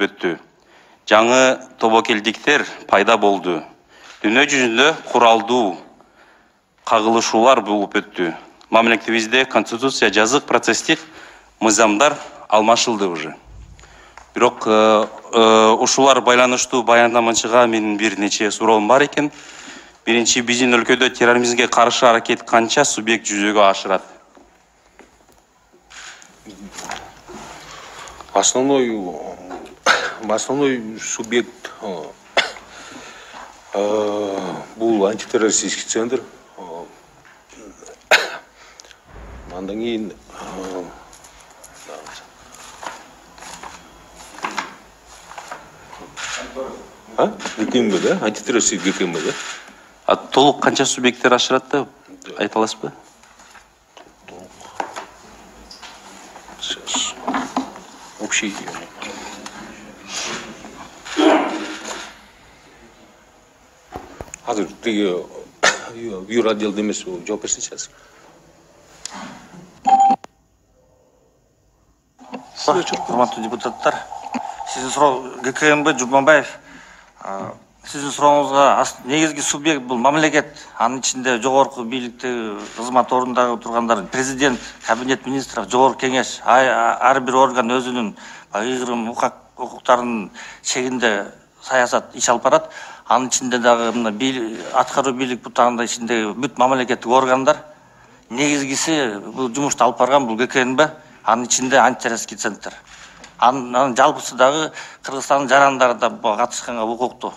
өттү. Жаңы тобокелдиктер пайда болду. Дүйнө жүзүндө куралдуу кагылышуулар болуп өттү. Мамлекетибизде конституция жазык процесстик мыйзамдар алмашылды уже. Бирок ушулар байланыштуу баяндамачыга менин бир нече суроом бар экен. Биринчи, биздин өлкөдө терроризмге каршы аракет канча субъект жүзөгө ашырат? Основной субъект был антитеррористический центр. Андан кийин ГКМБ, да? Антитеррористический ГКМБ, да? А толук канча субъекттер ашырат да айта аласызбы? Сейчас. Общий. Hazır, юр отдел демес, жооп берсин сейчас. Урматтуу депутаттар, сиздин суроо ГКМБ Жумабаев. Сиздин сурооңузга негизги субъект бул мамлекет. Анын ичинде жогорку бийликте кызмат орундарында тургандар, президент, кабинет министров, жогорку кеңеш, ар бир орган өзүнүн ыйгырым укуктарынын чегинде саясат иш алып барат. Анын ичинде дагы мына аткаруу бийлик бутагында ичинде бүт мамлекеттик органдар негизгиси бул жумушту алып барган бул ГКМБ. Анын ичинде антитеррористский центр. Анын жалпысы дагы Кыргызстандын жарандары да катышканга укуктуу.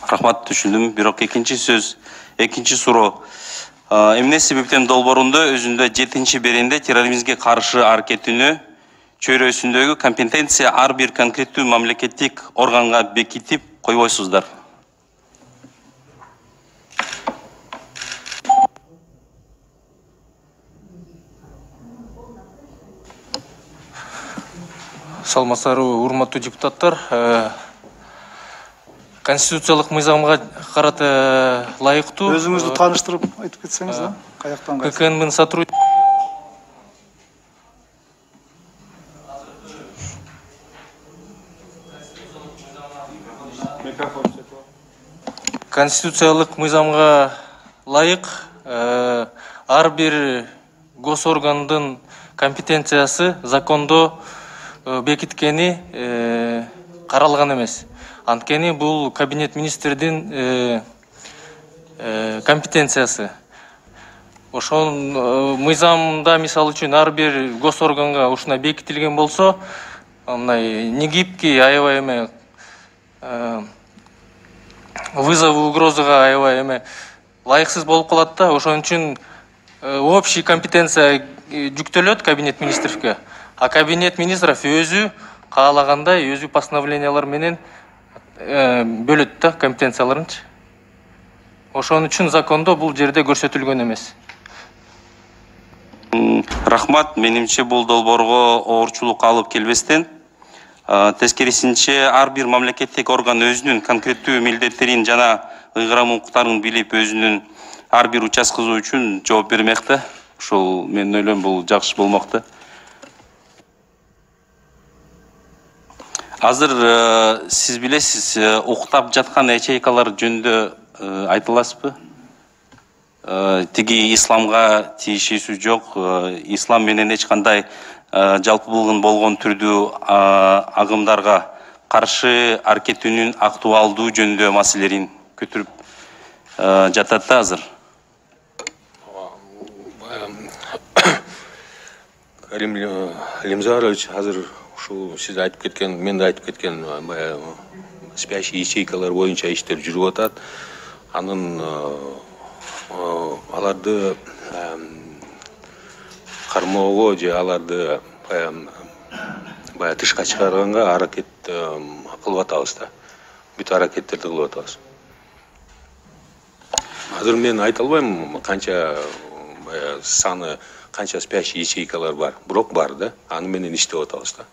Рахмат, түшүндүм. Бирок экинчи суроо. Эмне себептен долбоорундо өзүндө 7-беренде терроризмге каршы аракеттенүү чөйрөсүндөгү компетенция ар бир конкреттүү мамлекеттик органга бекитип койбойсуздар? Саламатсыздарбы, урматтуу депутаттар. Конституциялык мыйзамга карата лайыктуу. Өзүңүздү тааныштырып айтып кетсеңиз, да? Каяктан кайсы? ККНБнын сотрудник. Конституциялык мыйзамга лайык ар бир госоргандын компетенциясы закондо бекиткени каралган эмес. Анткени бул кабинет министрдин компетенциясы. Ошол мыйзамда мисалы үчүн ар бир госорганга ушундай бекитилген болсо, мындай негибки аябай эме вызову угрозага аябай эме лайыксыз болуп калат да. Ошон үчүн общий компетенция жүктөлөт кабинет министрге. А кабинет министров өзү каалагандай өзү постановлениялар менен бөлөт да компетенцияларынчы. Ошон үчүн закондо бул жерде көрсөтүлгөн эмес. Рахмат, менимче бул долбоорго оорчулук алып келбестен, тескерисинче ар бир мамлекеттик орган өзүнүн конкреттүү милдеттерин жана ыйгарым укуктарын билип, өзүнүн ар бир участкасы үчүн жооп бермек да. Ошол мен ойлойм бул жакшы болмок да. Азыр сиз билесиз, уктап жаткан ячейкалар жөнүндө айта аласызбы? Тиги исламга тиешеси жок, ислам менен эч кандай жалпылыгын болгон түрдүү агымдарга каршы аракеттенүүнүн актуалдуу жөнүндө маселелерин көтөрүп жатат да азыр. Карим Лемзарович, азыр ушул сиз айтып кеткен, мен да айтып кеткен спящий ячейкалар боюнча иштер жүрүп атат. Анын аларды кармоого же аларды тышка чыгарганга аракет кылып атабыз да. Бүт аракеттерди кылып атабыз. Азыр мен айта албайм канча саны, канча спящий ячейкалар бар. Бирок бар да. Аны менен иштеп атабыз да.